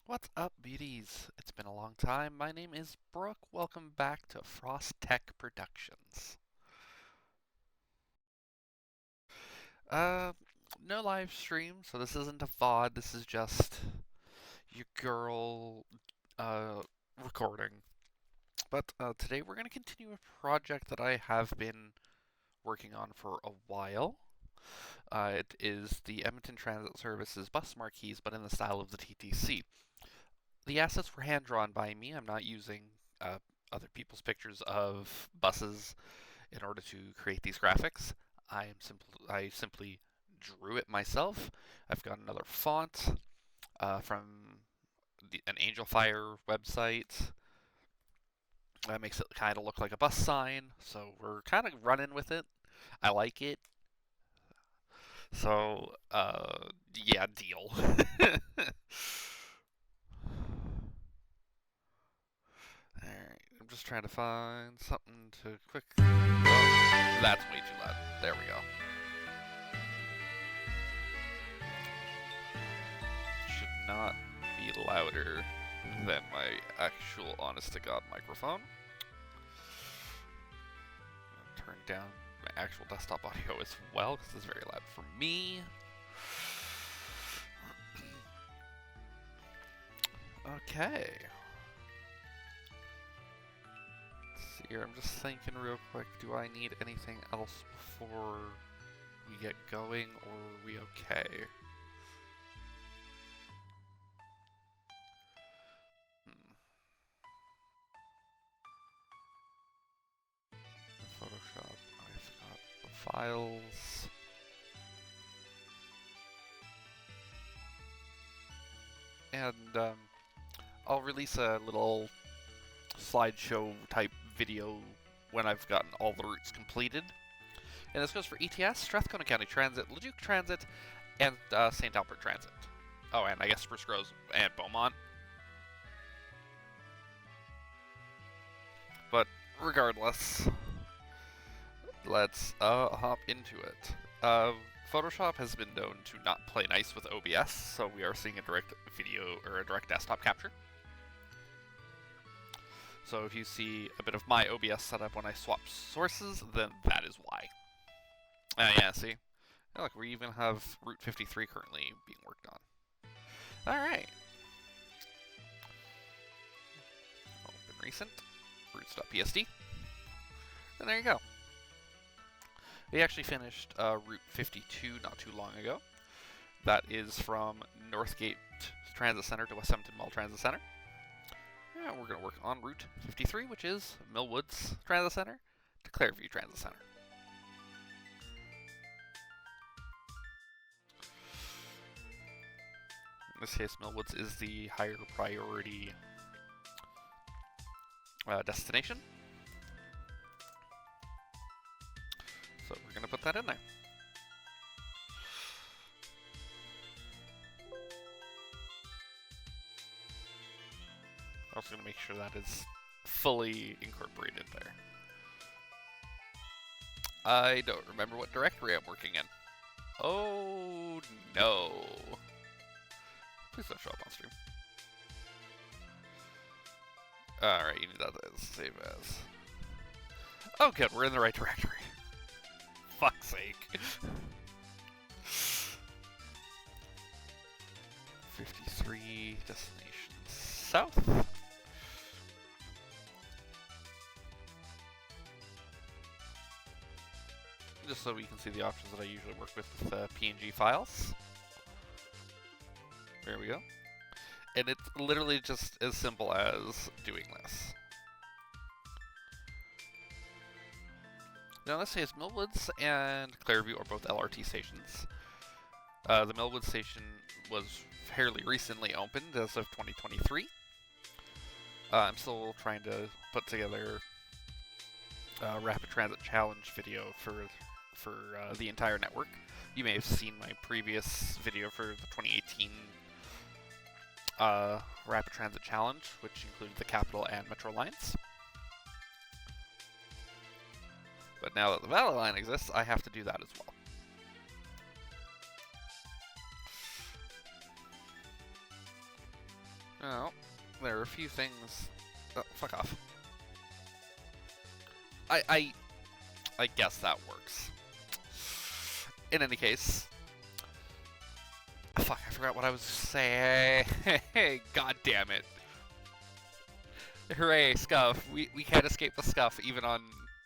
What's up, beauties? It's been a long time. My name is Brooke. Welcome back to Frost Tech Productions. Uh, no live stream, so this isn't a VOD. This is just your girl uh recording. But today we're gonna continue a project that I have been working on for a while. It is the Edmonton Transit Service's bus marquees, but in the style of the TTC. The assets were hand drawn by me. I'm not using uh, other people's pictures of buses in order to create these graphics. I simply drew it myself. I've got another font from an Angel Fire website. That makes it kind of look like a bus sign. So we're kind of running with it. I like it. So, yeah, deal. Alright, I'm just trying to find something to quick. Oh, that's way too loud. There we go. Should not be louder than my actual honest to God microphone. Turn down my actual desktop audio as well because it's very loud for me. Okay. Here, I'm just thinking real quick, do I need anything else before we get going, or are we okay? Photoshop, I've got the files. And I'll release a little slideshow type video when I've gotten all the routes completed. And this goes for ETS, Strathcona County Transit, Leduc Transit, and St. Albert Transit. Oh, and I guess Spruce Groves and Beaumont. But regardless, let's hop into it. Photoshop has been known to not play nice with OBS, so we are seeing a direct video or a direct desktop capture. So if you see a bit of my OBS setup when I swap sources, then that is why. Yeah, see? Oh, look, we even have Route 53 currently being worked on. Alright. Open recent, routes.psd. And there you go. We actually finished Route 52 not too long ago. That is from Northgate Transit Center to Westhampton Mall Transit Center. And we're going to work on Route 53, which is Millwoods Transit Center to Clareview Transit Center. In this case, Millwoods is the higher priority destination. So we're going to put that in there. Also going to make sure that is fully incorporated there. I don't remember what directory I'm working in. Oh no. Please don't show up on stream. Alright, you need that as save as. Oh good, we're in the right directory. Fuck's sake. 53 destination south. Just so we can see the options that I usually work with PNG files. There we go. And it's literally just as simple as doing this. Now let's say it's Millwoods and Clareview are both LRT stations. The Millwoods station was fairly recently opened as of 2023. I'm still trying to put together a Rapid Transit Challenge video for the entire network. You may have seen my previous video for the 2018 Rapid Transit Challenge, which included the Capital and Metro lines. But now that the Valley Line exists, I have to do that as well. Now, there are a few things... Oh, fuck off. I guess that works. In any case... Fuck, I forgot what I was saying. God damn it. Hooray, scuff. We can't escape the scuff even on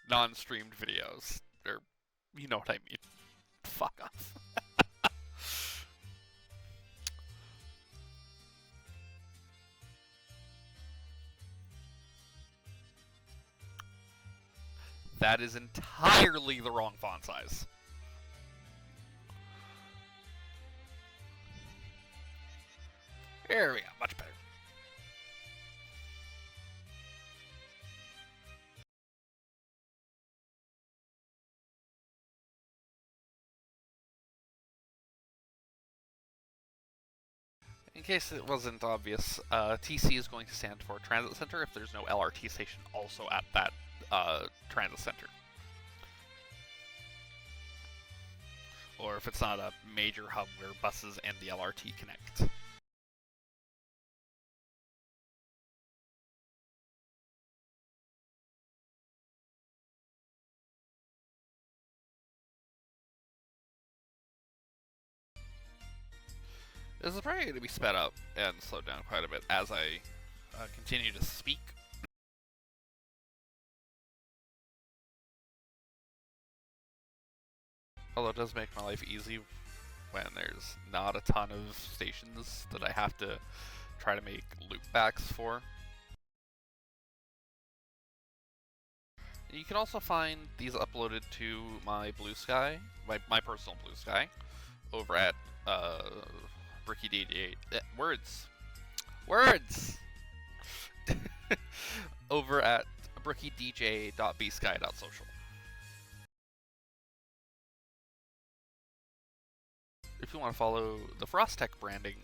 non-streamed videos. Or, you know what I mean. Fuck off. That is entirely the wrong font size. There we go, much better. In case it wasn't obvious, TC is going to stand for Transit Center if there's no LRT station also at that transit center. Or if it's not a major hub where buses and the LRT connect. This is probably going to be sped up and slowed down quite a bit as I continue to speak. Although it does make my life easy when there's not a ton of stations that I have to try to make loopbacks for. You can also find these uploaded to my Blue Sky, my personal Blue Sky, over at Brookie DJ. Words! Over at brookiedj.bsky.social. If you want to follow the Frosttech branding,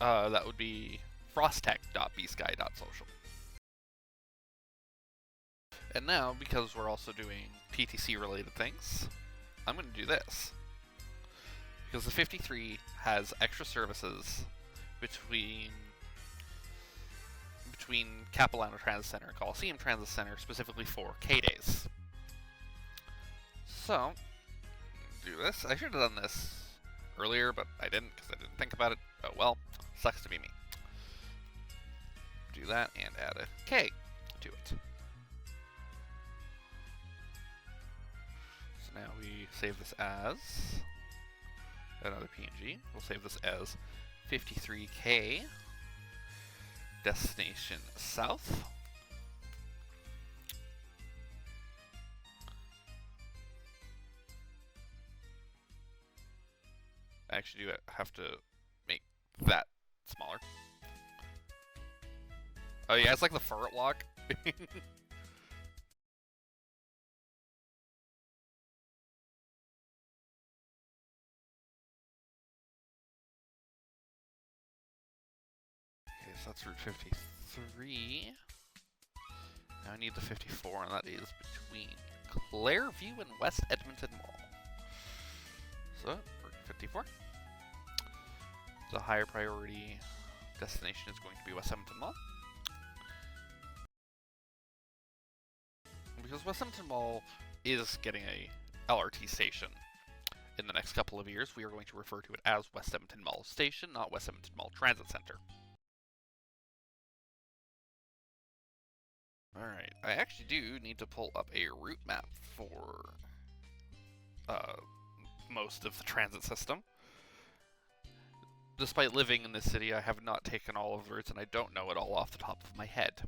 that would be frosttech.bsky.social. And now, because we're also doing TTC related things, I'm going to do this. Because the 53 has extra services between Capilano Transit Center and Coliseum Transit Center, specifically for K-Days. So, do this. I should have done this earlier, but I didn't because I didn't think about it. Oh well, sucks to be me. Do that and add a K to it. So now we save this as another PNG. We'll save this as 53K destination south. I actually do have to make that smaller. Oh yeah, it's like the fart lock. Okay, so that's Route 53. Now I need the 54, and that is between Clairview and West Edmonton Mall. So, Route 54. The higher priority destination is going to be West Edmonton Mall. Because West Edmonton Mall is getting a LRT station in the next couple of years, we are going to refer to it as West Edmonton Mall Station, not West Edmonton Mall Transit Center. Alright, I actually do need to pull up a route map for most of the transit system. Despite living in this city, I have not taken all of the routes, and I don't know it all off the top of my head.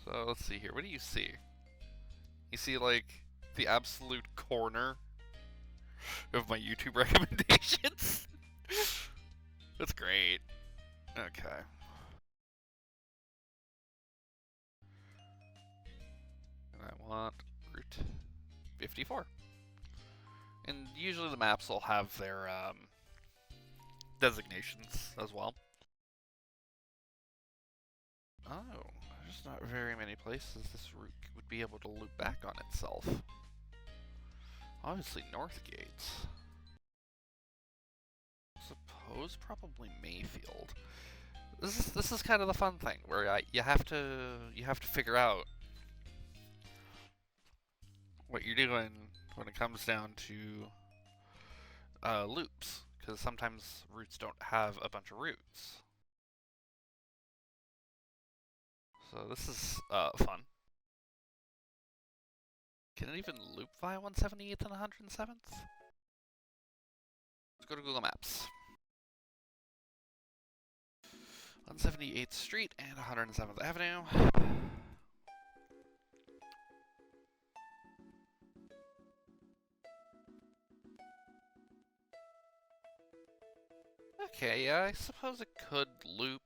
So let's see here. What do you see? You see, like, the absolute corner of my YouTube recommendations? That's great. Okay. And I want Route 54. And usually the maps will have their designations as well. Oh, there's not very many places this route would be able to loop back on itself. Obviously Northgate. most probably Mayfield. This is kind of the fun thing where you have to figure out what you're doing when it comes down to loops, because sometimes routes don't have a bunch of routes. So this is fun. Can it even loop via 178th and 107th? Let's go to Google Maps. 178th Street and 107th Avenue. Okay, yeah, I suppose it could loop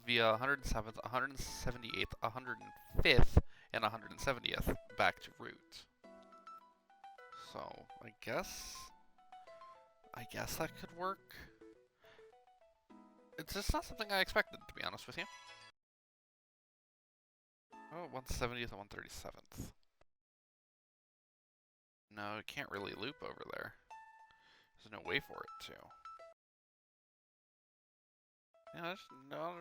via 107th, 178th, 105th, and 170th back to route. So, I guess that could work. It's just not something I expected, to be honest with you. Oh, 170th and 137th. No, it can't really loop over there. There's no way for it to. Yeah, there's not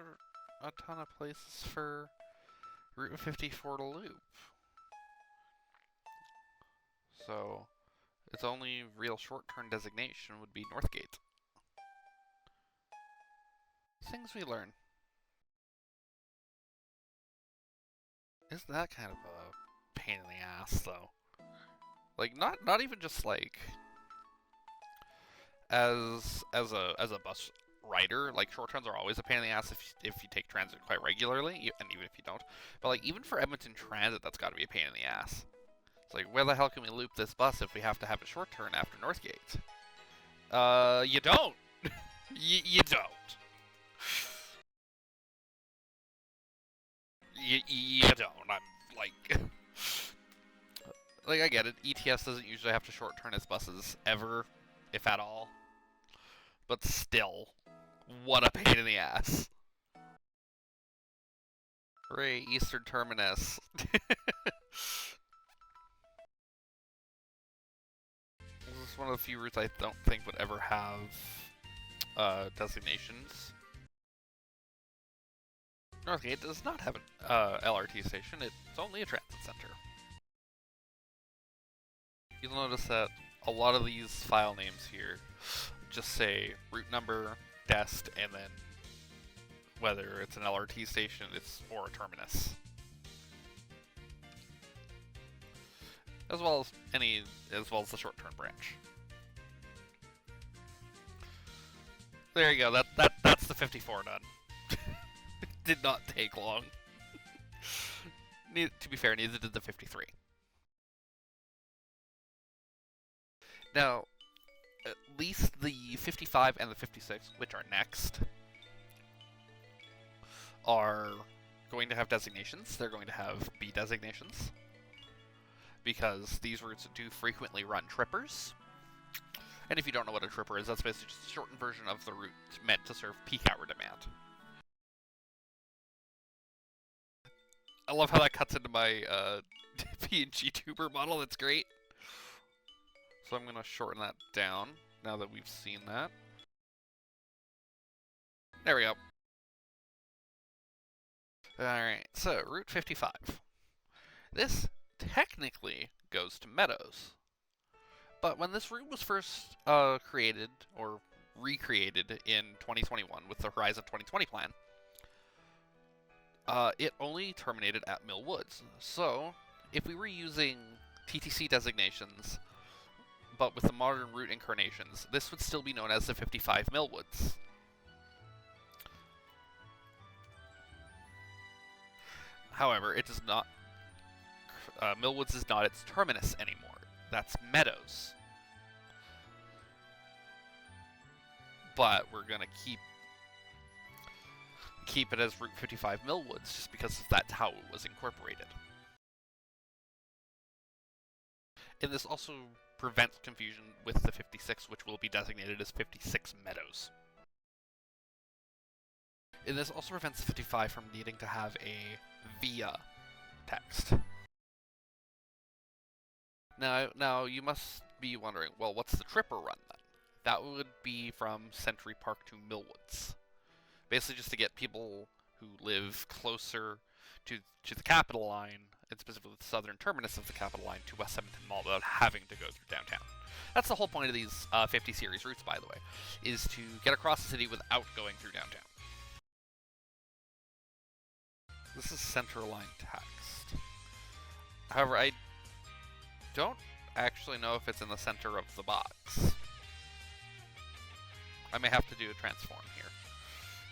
a ton of places for Route 54 to loop. So, its only real short-term designation would be Northgate. Things we learn. Isn't that kind of a pain in the ass, though? Like, not even just like as a bus rider, like short turns are always a pain in the ass if you take transit quite regularly, and even if you don't. But like even for Edmonton Transit, that's got to be a pain in the ass. It's like, where the hell can we loop this bus if we have to have a short turn after Northgate? You don't. You don't. You don't. I'm like, like I get it. ETS doesn't usually have to short turn its buses ever, if at all. But still, what a pain in the ass. Hooray, Eastern Terminus. This is one of the few routes I don't think would ever have designations. Northgate does not have an LRT station, it's only a transit center. You'll notice that a lot of these file names here just say route number, dest, and then whether it's an LRT station or a terminus. As well as the short-term branch. There you go, that's the 54 done. It did not take long. To be fair, neither did the 53. Now, at least the 55 and the 56, which are next, are going to have designations. They're going to have B designations, because these routes do frequently run trippers. And if you don't know what a tripper is, that's basically just a shortened version of the route meant to serve peak hour demand. I love how that cuts into my PNG tuber model, that's great. So I'm going to shorten that down, now that we've seen that. There we go. Alright, so Route 55. This technically goes to Meadows. But when this route was first created, or recreated in 2021 with the Horizon 2020 plan, it only terminated at Mill Woods. So, if we were using TTC designations, but with the modern route incarnations, this would still be known as the 55 Mill Woods. However, it does not. Millwoods is not its terminus anymore. That's Meadows. But we're gonna keep it as Route 55 Millwoods, just because that's how it was incorporated. And this also prevents confusion with the 56, which will be designated as 56 Meadows. And this also prevents the 55 from needing to have a via text. Now you must be wondering, well, what's the Tripper run then? That would be from Century Park to Millwoods. Basically just to get people who live closer to the Capital Line, and specifically the southern terminus of the Capital Line, to West Edmonton Mall without having to go through downtown. That's the whole point of these 50 series routes, by the way, is to get across the city without going through downtown. This is centerline text. However, I don't actually know if it's in the center of the box. I may have to do a transform here,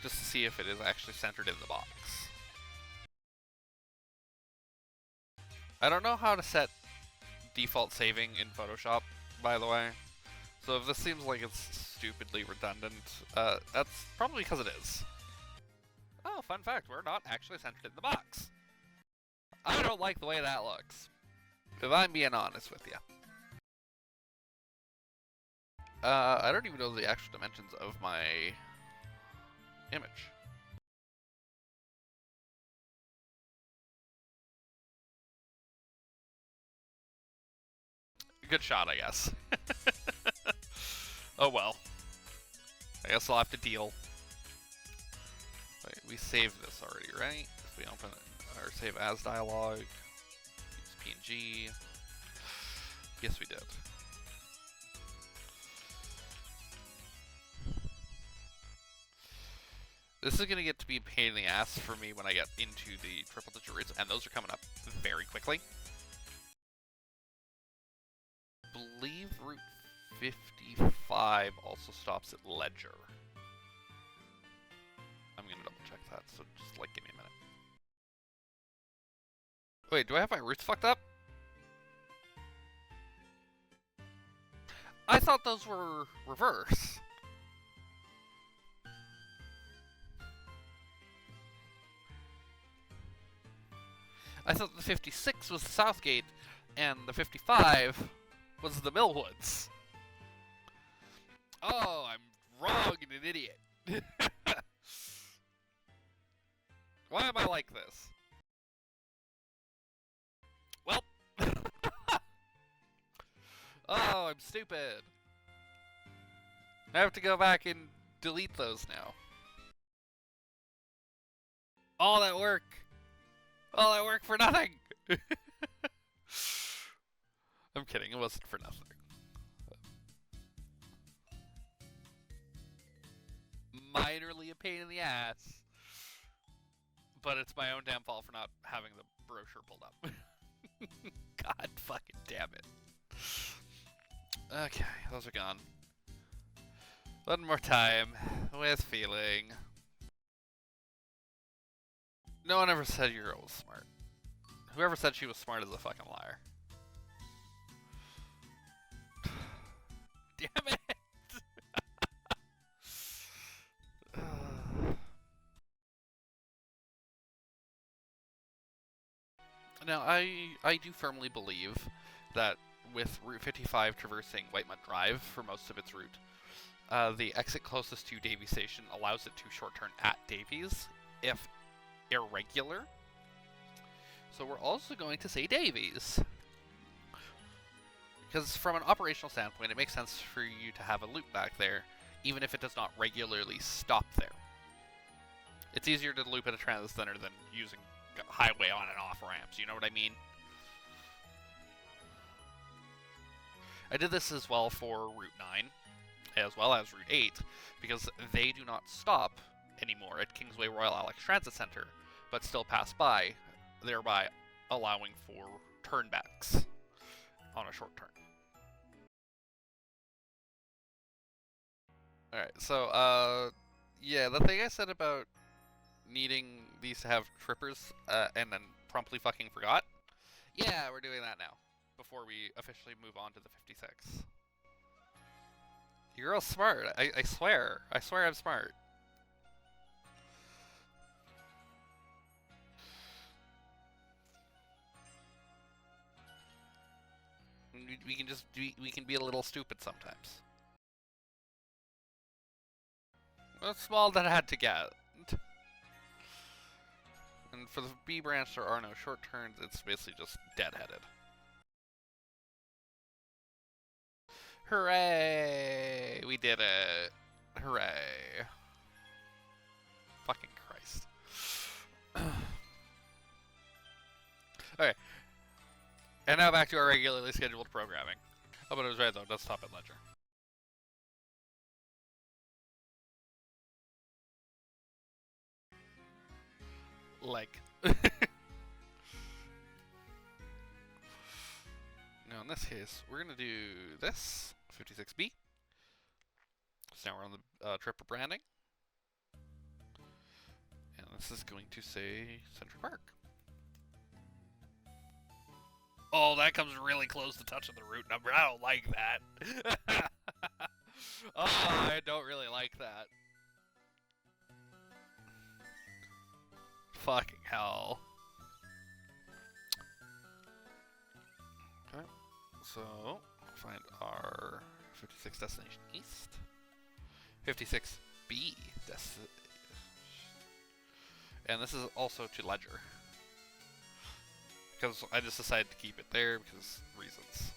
just to see if it is actually centered in the box. I don't know how to set default saving in Photoshop, by the way. So if this seems like it's stupidly redundant, that's probably because it is. Oh, fun fact, we're not actually centered in the box. I don't like the way that looks, if I'm being honest with you. I don't even know the actual dimensions of my image. Good shot, I guess. Oh well. I guess I'll have to deal. Wait, we saved this already, right? If we open it, or save as dialogue, use PNG. Yes, we did. This is gonna get to be a pain in the ass for me when I get into the triple digit routes, and those are coming up very quickly. I believe Route 55 also stops at Ledger. I'm gonna double check that, so just like give me a minute. Wait, do I have my routes fucked up? I thought those were reverse. I thought the 56 was the Southgate, and the 55 was the Millwoods. Oh, I'm wrong and an idiot. Why am I like this? Well. Oh, I'm stupid. I have to go back and delete those now. All that work. All that work for nothing. I'm kidding, it wasn't for nothing. Minorly a pain in the ass. But it's my own damn fault for not having the brochure pulled up. God fucking damn it. Okay, those are gone. One more time, with feeling. No one ever said your girl was smart. Whoever said she was smart is a fucking liar. Damn it! Now, I do firmly believe that with Route 55 traversing Whitemud Drive for most of its route, the exit closest to Davies Station allows it to short turn at Davies, if irregular. So we're also going to say Davies. Because from an operational standpoint, it makes sense for you to have a loop back there, even if it does not regularly stop there. It's easier to loop at a transit center than using highway on and off ramps, you know what I mean? I did this as well for Route 9, as well as Route 8, because they do not stop anymore at Kingsway Royal Alex Transit Center, but still pass by, thereby allowing for turnbacks on a short turn. Alright, so, yeah, the thing I said about needing these to have trippers, and then promptly fucking forgot. Yeah, we're doing that now, before we officially move on to the 56. You're all smart, I swear. I swear I'm smart. We can just we can be a little stupid sometimes. Well, small that I had to get. And for the B branch, there are no short turns. It's basically just deadheaded. Hooray! We did it. Hooray. Fucking Christ. Okay. And now back to our regularly scheduled programming. Oh, but it was right though. Desktop and Ledger. Like. Now in this case, we're gonna do this 56B. So now we're on the trip branding, and this is going to say Central Park. Oh, that comes really close to touching the route number. I don't like that. Oh, I don't really like that. Fucking hell. Okay, so find our 56 destination east. 56B destination. And this is also to Ledger. Because I just decided to keep it there because reasons.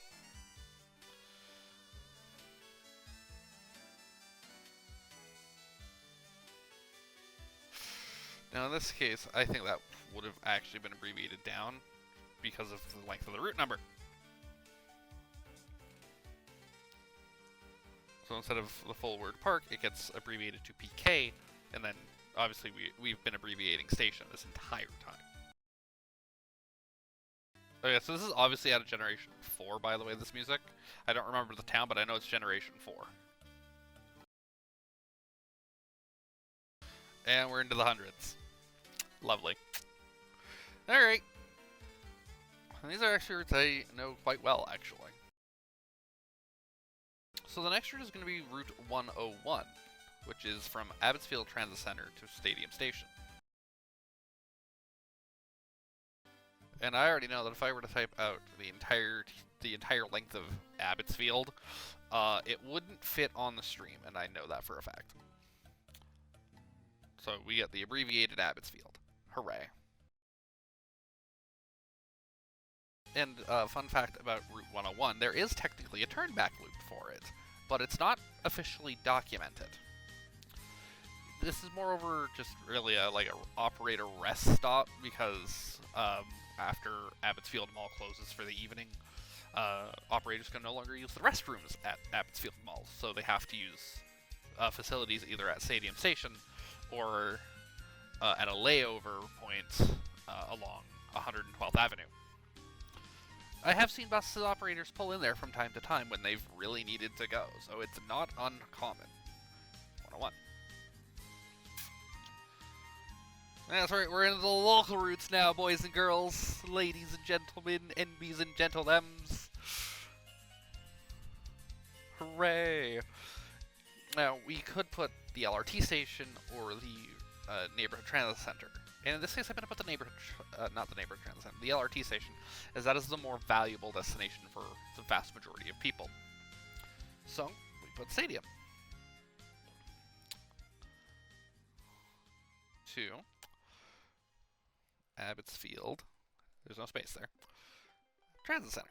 Now in this case, I think that would have actually been abbreviated down because of the length of the route number. So instead of the full word park, it gets abbreviated to PK, and then obviously we've been abbreviating station this entire time. Okay, so this is obviously out of Generation 4, by the way, this music. I don't remember the town, but I know it's Generation 4. And we're into the hundreds. Lovely. Alright. These are actually routes I know quite well, actually. So the next route is going to be Route 101, which is from Abbotsfield Transit Center to Stadium Station. And I already know that if I were to type out the entire length of Abbotsfield, it wouldn't fit on the stream, and I know that for a fact. So we get the abbreviated Abbotsfield. Hooray. And fun fact about Route 101, there is technically a turnback loop for it, but it's not officially documented. This is moreover just really like an operator rest stop because after Abbotsfield Mall closes for the evening, operators can no longer use the restrooms at Abbotsfield Mall, so they have to use facilities either at Stadium Station or at a layover point along 112th Avenue. I have seen bus operators pull in there from time to time when they've really needed to go, so it's not uncommon. 101. That's right, we're into the local routes now, boys and girls, ladies and gentlemen, NBs and gentlethems. Hooray! Now, we could put the LRT station or the neighborhood transit center. And in this case, I'm going to put the neighborhood, not the neighborhood transit center, the LRT station, as that is the more valuable destination for the vast majority of people. So, we put stadium. 2. Abbotsfield. There's no space there. Transit center.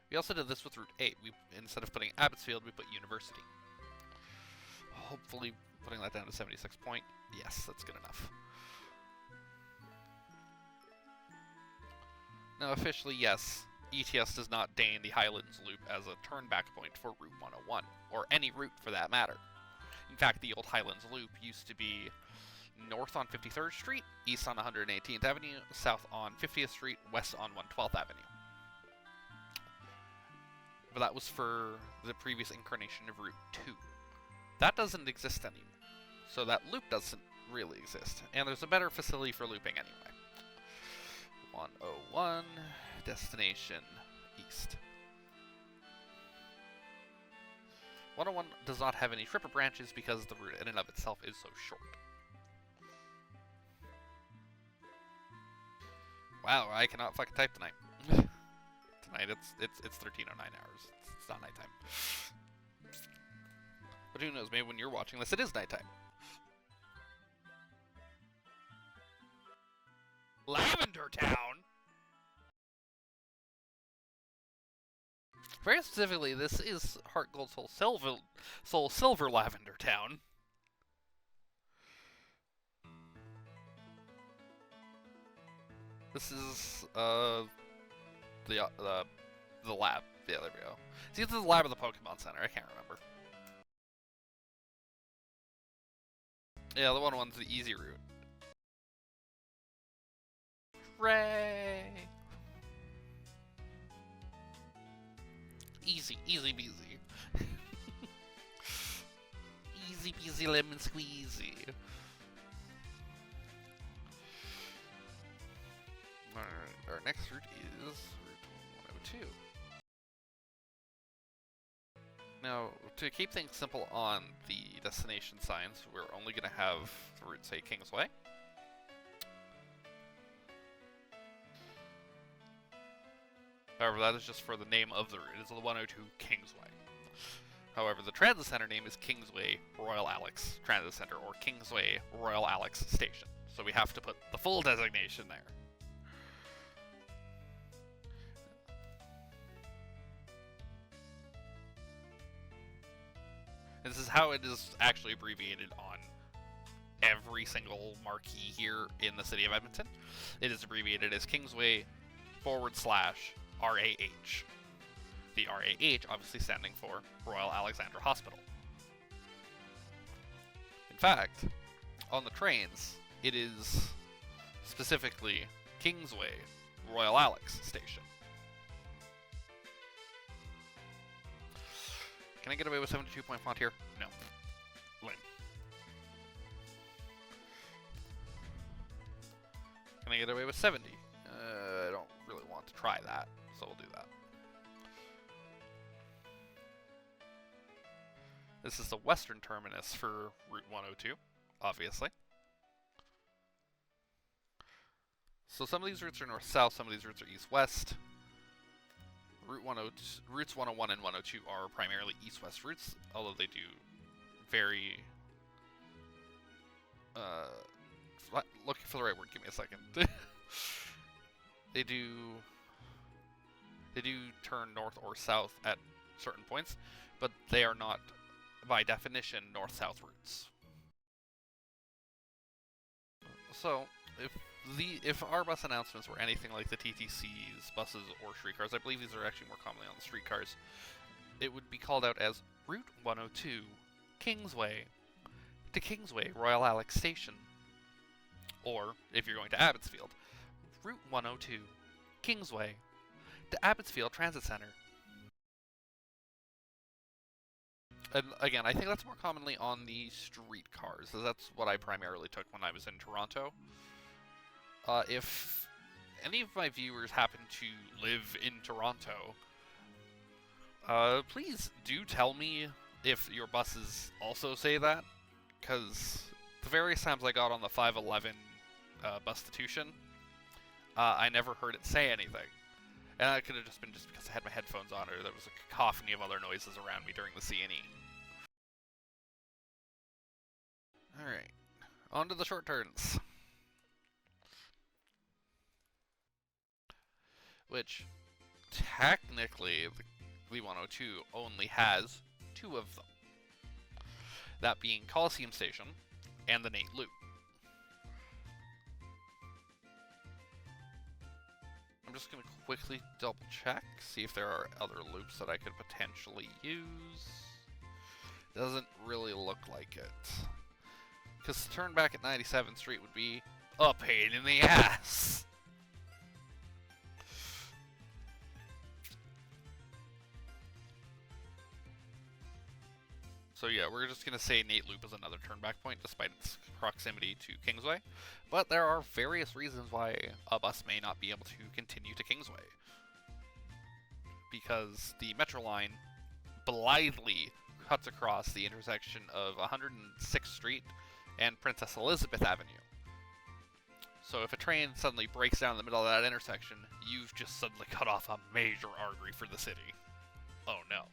We also did this with Route 8. Instead of putting Abbotsfield, we put University. Hopefully putting that down to 76 point. Yes, that's good enough. Now, officially, yes, ETS does not deign the Highlands Loop as a turnback point for Route 101, or any route for that matter. In fact, the old Highlands Loop used to be north on 53rd Street, east on 118th Avenue, south on 50th Street, west on 112th Avenue. But that was for the previous incarnation of Route 2. That doesn't exist anymore. So that loop doesn't really exist. And there's a better facility for looping anyway. 101, destination east. 101 does not have any tripper branches because the route in and of itself is so short. Wow, I cannot fucking type tonight. Tonight it's 13:09 hours. It's not nighttime. But who knows, maybe when you're watching this, it is nighttime. Lavender Town? Very specifically, this is Heart Gold Soul Silver Lavender Town. This is the lab. Yeah, there we go. See, this is the lab of the Pokemon Center. I can't remember. Yeah, the one's the easy route. Hooray! Easy peasy. Easy peasy lemon squeezy. Our next route is Route 102. Now, to keep things simple on the destination signs, we're only going to have the route say Kingsway. However, that is just for the name of the route. It is the 102 Kingsway. However, the transit center name is Kingsway Royal Alex Transit Center, or Kingsway Royal Alex Station. So we have to put the full designation there. This is how it is actually abbreviated on every single marquee here in the city of Edmonton. It is abbreviated as Kingsway /RAH. The RAH obviously standing for Royal Alexandra Hospital. In fact, on the trains, it is specifically Kingsway Royal Alex Station. Can I get away with 72-point font here? No. Lame. Can I get away with 70? I don't really want to try that, so we'll do that. This is the western terminus for Route 102, obviously. So some of these routes are north-south, some of these routes are east-west. Routes 101 and 102 are primarily east-west routes, although they do vary. Looking for the right word, give me a second. They do turn north or south at certain points, but they are not, by definition, north-south routes. So, if our bus announcements were anything like the TTC's buses or streetcars, I believe these are actually more commonly on the streetcars, it would be called out as Route 102, Kingsway, to Kingsway Royal Alex Station. Or, if you're going to Abbotsfield, Route 102, Kingsway, to Abbotsfield Transit Center. And again, I think that's more commonly on the streetcars, as that's what I primarily took when I was in Toronto. If any of my viewers happen to live in Toronto, please do tell me if your buses also say that, because the various times I got on the 511 bustitution, I never heard it say anything. And that could have just been because I had my headphones on, or there was a cacophony of other noises around me during the C&E. Alright, on to the short turns. Which, technically, the 102 only has 2 of them. That being Coliseum Station and the Nate Loop. I'm just going to quickly double check, see if there are other loops that I could potentially use. Doesn't really look like it. Because to turn back at 97th Street would be a pain in the ass. So yeah, we're just going to say Nate Loop is another turnback point, despite its proximity to Kingsway. But there are various reasons why a bus may not be able to continue to Kingsway. Because the Metro line blithely cuts across the intersection of 106th Street and Princess Elizabeth Avenue. So if a train suddenly breaks down in the middle of that intersection, you've just suddenly cut off a major artery for the city. Oh no.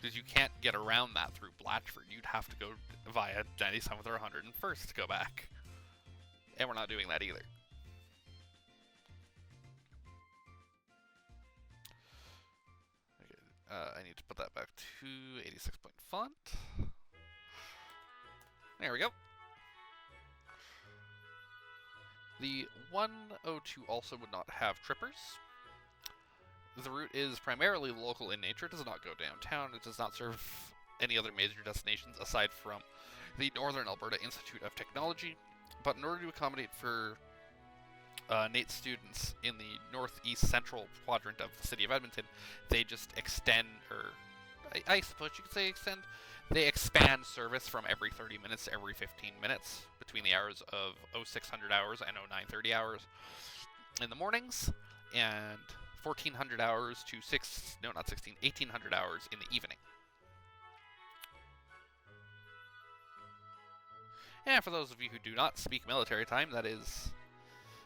Because you can't get around that through Blatchford. You'd have to go via 97th or 101st to go back. And we're not doing that either. I need to put that back to 86 point font. There we go. The 102 also would not have trippers. The route is primarily local in nature. It does not go downtown. It does not serve any other major destinations aside from the Northern Alberta Institute of Technology. But in order to accommodate for NAIT students in the northeast central quadrant of the city of Edmonton, they just extend, or I suppose you could say extend, they expand service from every 30 minutes to every 15 minutes between the hours of 0600 hours and 0930 hours in the mornings, and 1400 hours to 1800 hours in the evening. And for those of you who do not speak military time, that is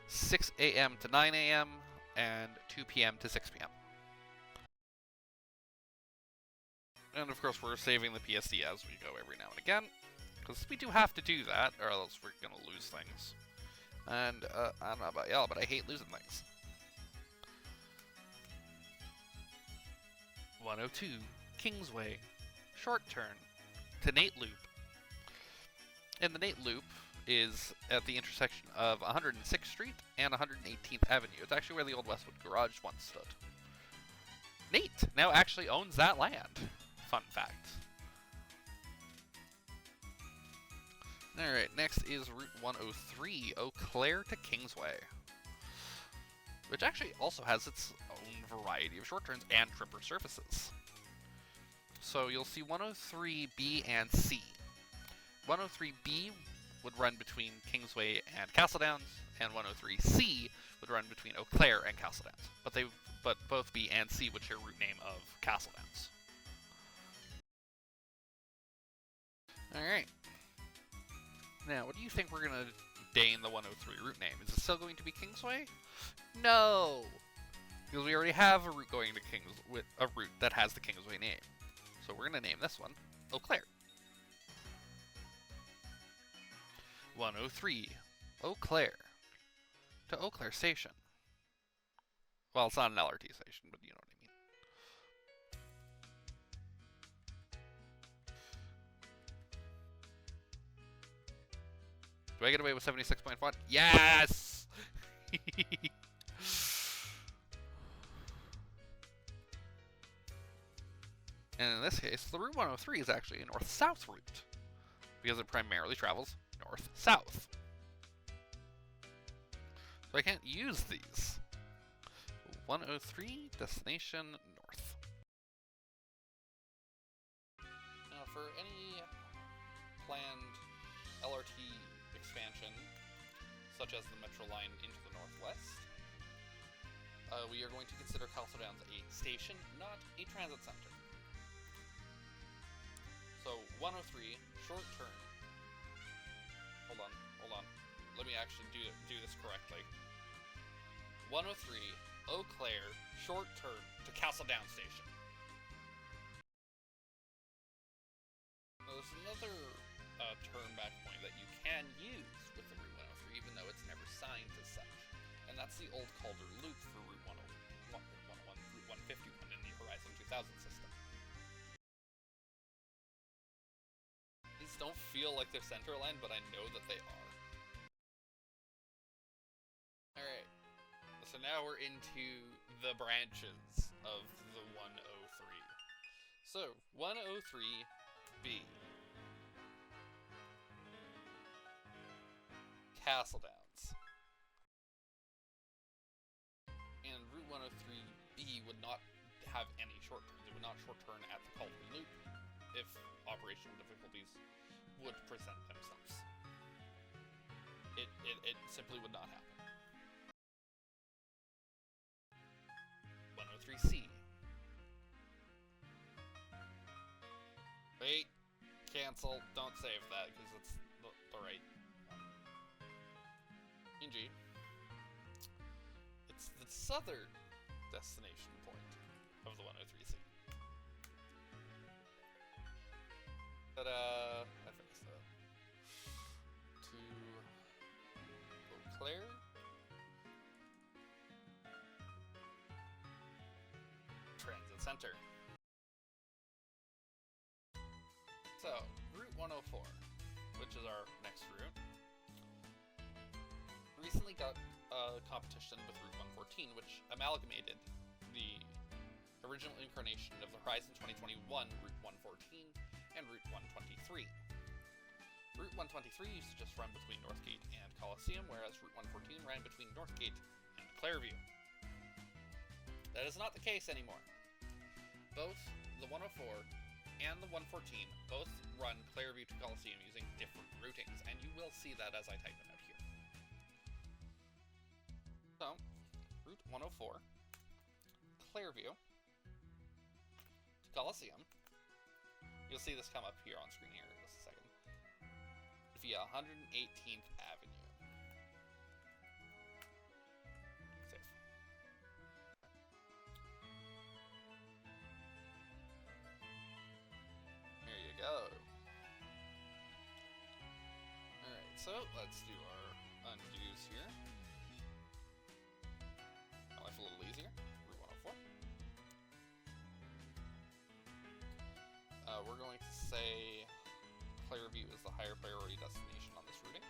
6 a.m. to 9 a.m. and 2 p.m. to 6 p.m. And of course we're saving the PSD as we go every now and again, because we do have to do that, or else we're going to lose things. And I don't know about y'all, but I hate losing things. 102, Kingsway, short turn to NAIT Loop. And the NAIT Loop is at the intersection of 106th Street and 118th Avenue. It's actually where the old Westwood Garage once stood. NAIT now actually owns that land. Fun fact. Alright, next is Route 103, Eau Claire to Kingsway, which actually also has its own variety of short turns and tripper services. So you'll see 103B and C. 103B would run between Kingsway and Castledowns, and 103C would run between Eau Claire and Castledowns. But both B and C would share route name of Castledowns. Alright. Now, what do you think we're going to deign the 103 route name? Is it still going to be Kingsway? No! Because we already have a route going to a route that has the Kingsway name. So we're going to name this one Eau Claire. 103, Eau Claire to Eau Claire Station. Well, it's not an LRT station, but you know what I mean. Do I get away with 76 point font? Yes! And in this case, the Route 103 is actually a north-south route, because it primarily travels north-south. So I can't use these. 103, destination north. Now for any planned LRT expansion, such as the Metro line into the northwest, we are going to consider Castledowns a station, not a transit center. So 103, short turn. Hold on. Let me actually do this correctly. 103, Eau Claire, short turn to Castledowns Station. Now, there's another turn-back point that you can use with the Route 103, even though it's never signed as such. And that's the old Calder Loop for Route 101, Route 151 in the Horizon 2000 system. These don't feel like they're center-aligned, but I know that they are. Alright, so now we're into the branches of the 103. So, 103B. Castledowns. And Route 103B would not have any short turns. It would not short turn at the Calder Loop if operational difficulties would present themselves. It simply would not happen. 103C. Wait, cancel, don't save that, because it's the right one. In G. It's the southern destination point of the 103C. Ta-da! I fixed that. To Eau Claire. Transit Center. 104, which is our next route, recently got a competition with Route 114, which amalgamated the original incarnation of the Horizon 2021 Route 114 and Route 123. Route 123 used to just run between Northgate and Coliseum, whereas Route 114 ran between Northgate and Clairview. That is not the case anymore. Both the 104 and the 114 both run Clairview to Coliseum using different routings, and you will see that as I type it out here. So, Route 104, Clairview to Coliseum. You'll see this come up here on screen here in just a second. Via 118th Avenue. Safe. There you go. Alright, so let's do our undos here. My life a little easier. Route 104. We're going to say Clairview is the higher priority destination on this routing.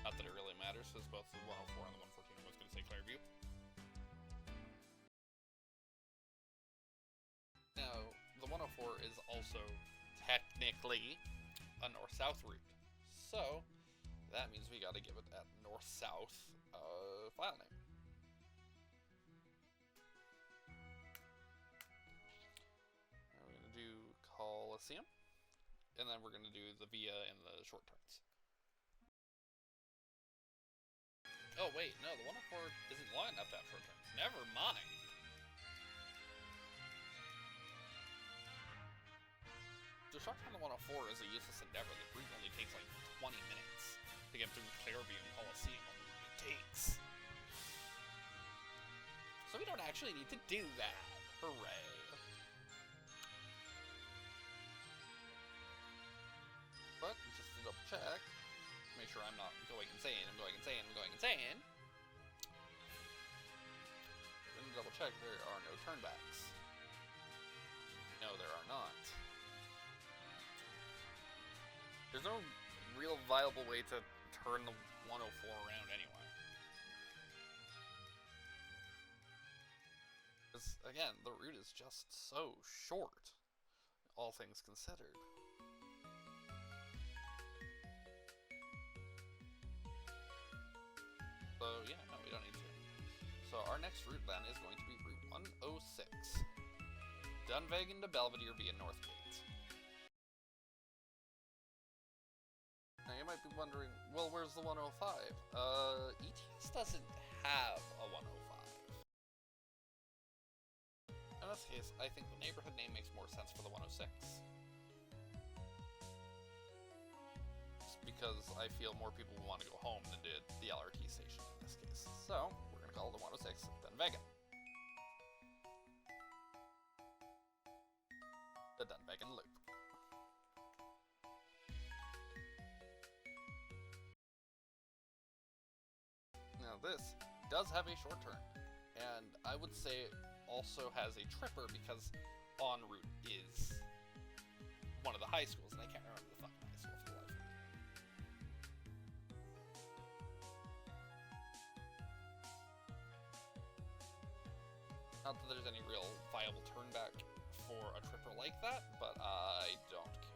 Not that it really matters, because both the 104 and the 114 are both going to say Clairview. Now, the 104 is also technically a north-south route. So, that means we got to give it that north-south file name. Coliseum, and then we're going to do the via and the short turns. Oh wait, no, the 104 isn't long enough to have short turns. Never mind. The short turn on the 104 is a useless endeavor. The route only takes like 20 minutes to get through Clairview and Coliseum on the route it takes. So we don't actually need to do that. Hooray. But, just to double check, make sure I'm not going insane, I'm going insane. Then double check, there are no turnbacks. No, there are not. There's no real viable way to turn the 104 around anyway. Because, again, the route is just so short, all things considered. So, yeah, no, we don't need to. So, our next route, then, is going to be Route 106. Dunvegan to Belvedere via Northgate. Now, you might be wondering, well, where's the 105? ETS doesn't have a 105. In this case, I think the neighborhood name makes more sense for the 106. Because I feel more people want to go home than did the LRT station in this case. So, we're going to call the 106 Dunvegan. The Dunvegan Loop. Now this does have a short turn, and I would say it also has a tripper because en route is one of the high schools, and I can't remember the fucking high school for the life of me. Not that there's any real viable turnback for a tripper like that, but I don't care.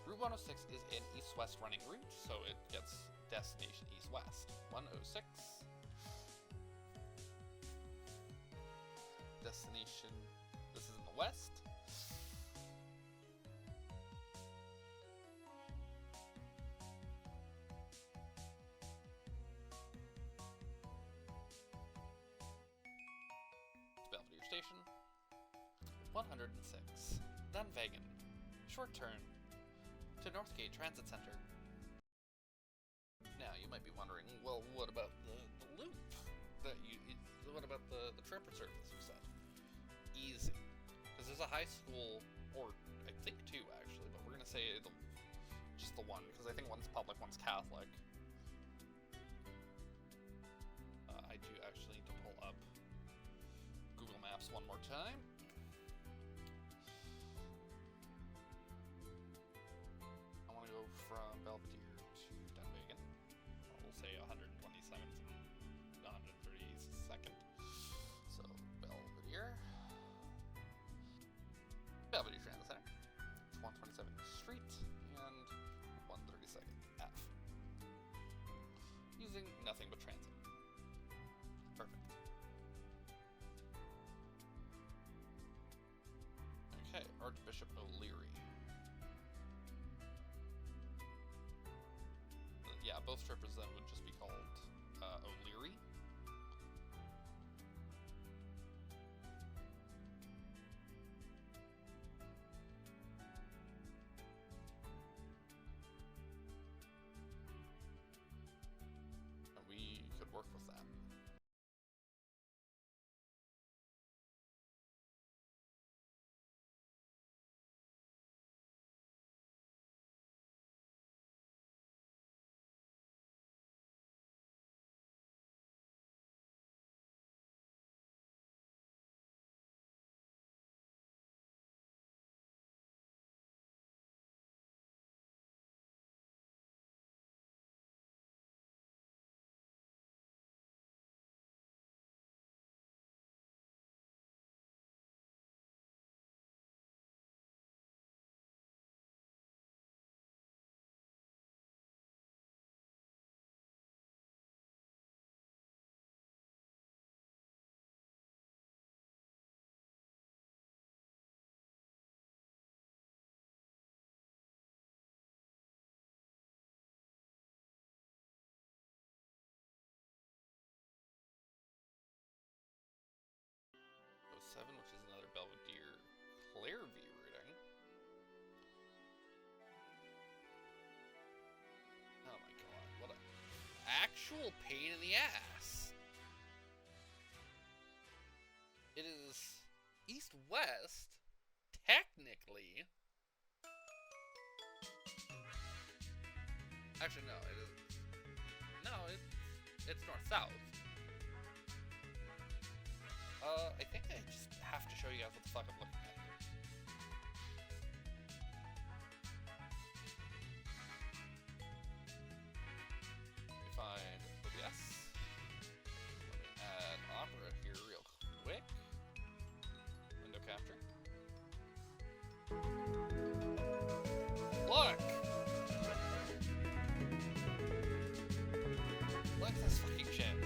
Route 106 is an east-west running route, so it gets destination east-west. 106. Destination, this is in the west. Belvedere Station. 106. Dunvegan. Short turn to Northgate Transit Center. Now, you might be wondering, well, what about the loop? What about the tripper service you said? Easy. Because there's a high school, or I think two actually, but we're going to say just the one, because I think one's public, one's Catholic. I do actually need to pull up Google Maps one more time. we'll say 127th and 132nd. So Belvedere. Belvedere Transit Center. It's 127th Street and 132nd F. Using nothing but transit. Perfect. Okay, Archbishop O'Leary. Yeah, both strippers then would just be called O'Leary. And we could work with that. Seven, which is another Belvedere Clairview routing. Oh my god, what a actual pain in the ass. It is east-west, technically. Actually, no, it is. No, it's north-south. I think I just have to show you guys what the fuck I'm looking at here. Let me find OBS. Let me add Opera here real quick. Window capture. Look! Look at this fucking shit.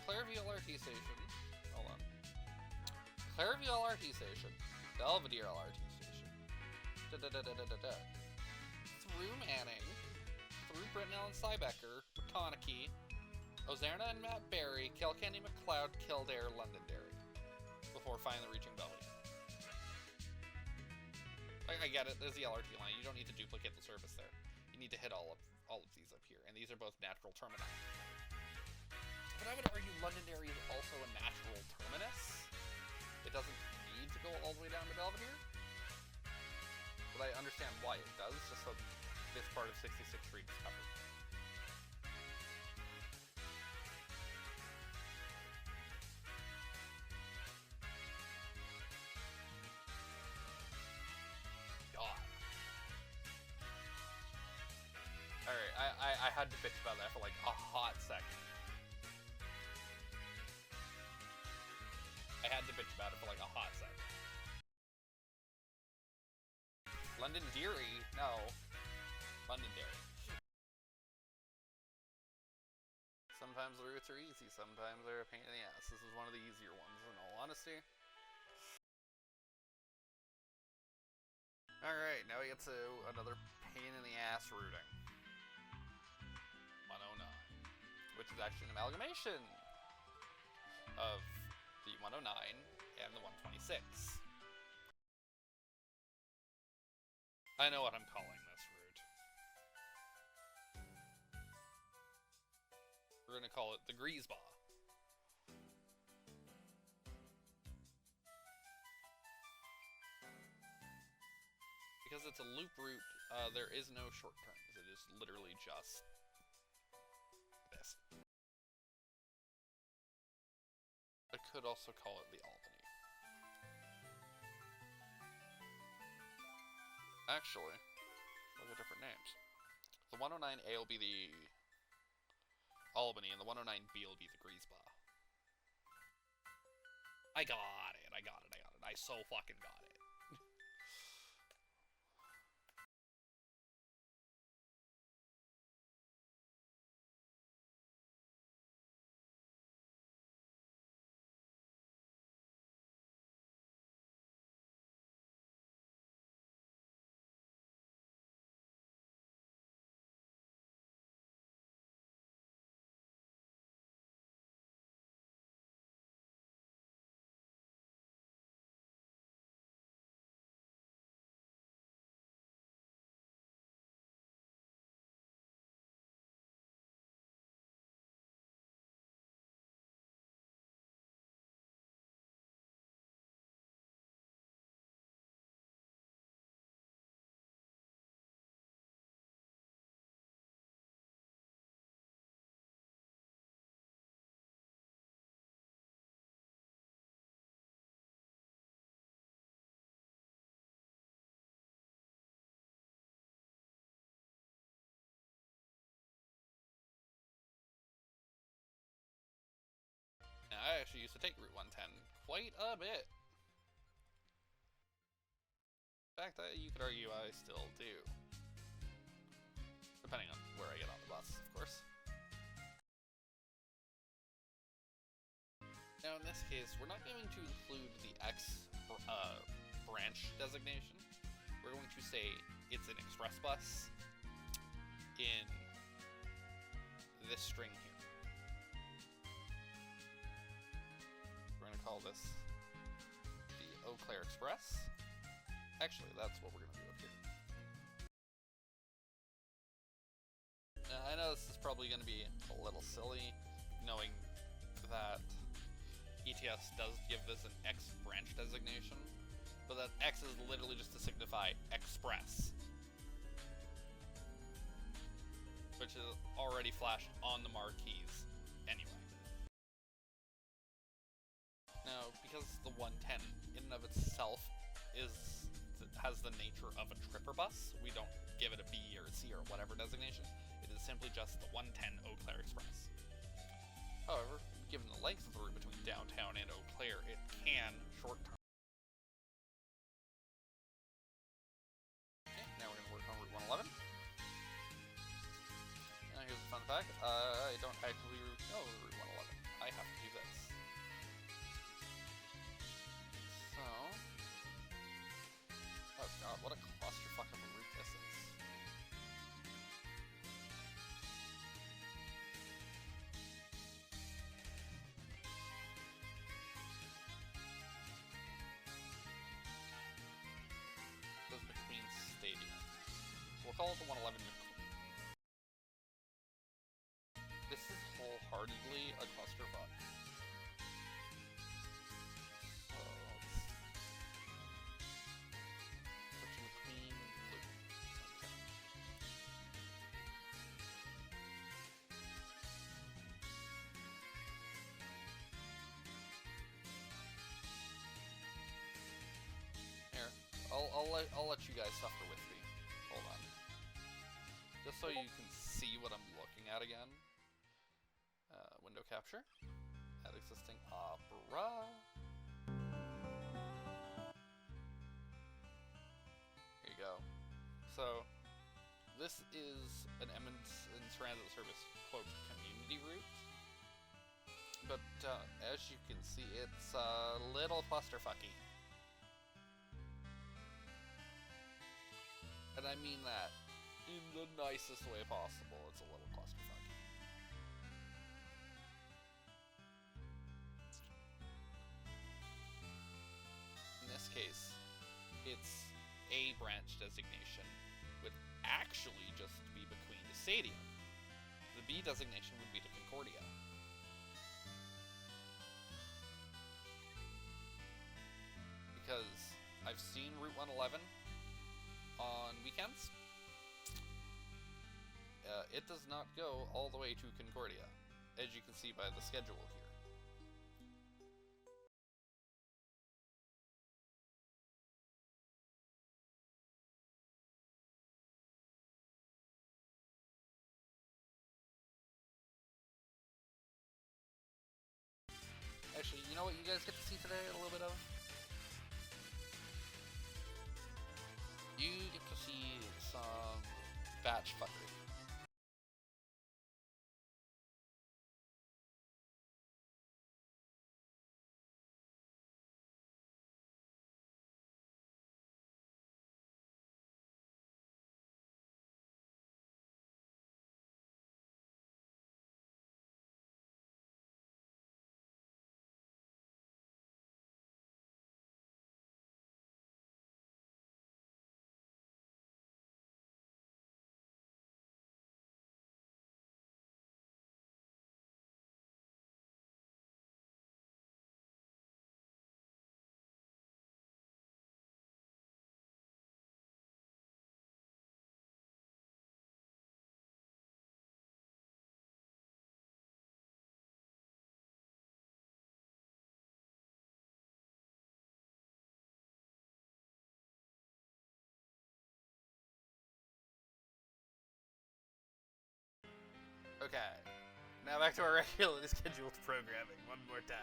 Clairview LRT station. Hold on. Clairview LRT station. Belvedere LRT station. Through Manning. Through Britnell and Cybecker. McConaughey. Ozerna and Matt Berry. Kilkenny, McLeod, Kildare, Londonderry. Before finally reaching Belvedere. I get it. There's the LRT line. You don't need to duplicate the service there. You need to hit all of these up here. And these are both natural termini. But I would argue Londonderry is also a natural terminus. It doesn't need to go all the way down to Belvedere. But I understand why it does, just so this part of 66th Street is covered. God. Alright, I had to bitch about that for like a hot second. I had to bitch about it for like a hot second. Londonderry? No. Londonderry. Sometimes the routes are easy, sometimes they're a pain in the ass. This is one of the easier ones, in all honesty. Alright, now we get to another pain in the ass routing. 109. Which is actually an amalgamation of the 109 and the 126. I know what I'm calling this route. We're gonna call it the Greasebah. Because it's a loop route, there is no short turns. It is literally just this. I could also call it the Albany. actually, those are different names. The 109A will be the Albany, and the 109B will be the Griesbach. I got it, I got it, I got it. I so fucking got it. Now, I actually used to take Route 110 quite a bit. In fact, you could argue I still do. Depending on where I get on the bus, of course. Now, in this case, we're not going to include the X branch designation. We're going to say it's an express bus in this string here. We're going to call this the Eau Claire Express. Actually, that's what we're going to do up here. Now, I know this is probably going to be a little silly, knowing that ETS does give this an X branch designation, but that X is literally just to signify express, which is already flashed on the Marquees anyway. Now, because the 110 in and of itself has the nature of a tripper bus, we don't give it a B or a C or whatever designation. It is simply just the 110 Eau Claire Express. However, given the length of the route between downtown and Eau Claire, it can short-term. Okay, now we're going to work on Route 111. Now here's a fun fact. I don't actually know Route 111. I have to do this. So... oh god, what a clusterfuck of a route this is. We'll call it the 111 McQueen. This is wholeheartedly a clusterfuck. So let's switch to McQueen Blue. Okay. Here, I'll let you guys suffer with me. Hold on. Just so you can see what I'm looking at again. Window capture. Add existing opera. Here you go. So, this is an Edmonton Transit Service, quote, community route. But, as you can see, it's a little clusterfucky. And I mean that in the nicest way possible. It's a little clusterfucky. In this case, it's a branch designation would actually just be between the stadium. The B designation would be to Concordia. Because I've seen Route 111 on weekends. It does not go all the way to Concordia, as you can see by the schedule here. what you guys get to see today a little bit of? You get to see some batch fuckery. Okay, now back to our regularly scheduled programming one more time.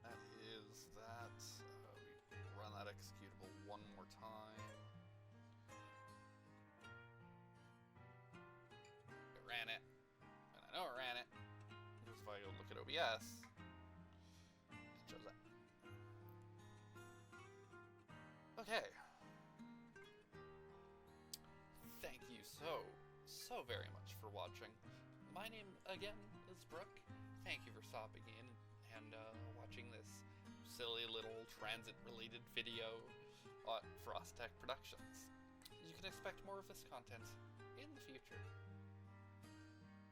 That is that. We run that executable one more time. It ran it, and I know it ran it because if I go look at OBS, it shows that. Okay. Thank you so very much for watching. My name, again, is Brooke. Thank you for stopping in and watching this silly little transit-related video on Frostech Productions. You can expect more of this content in the future.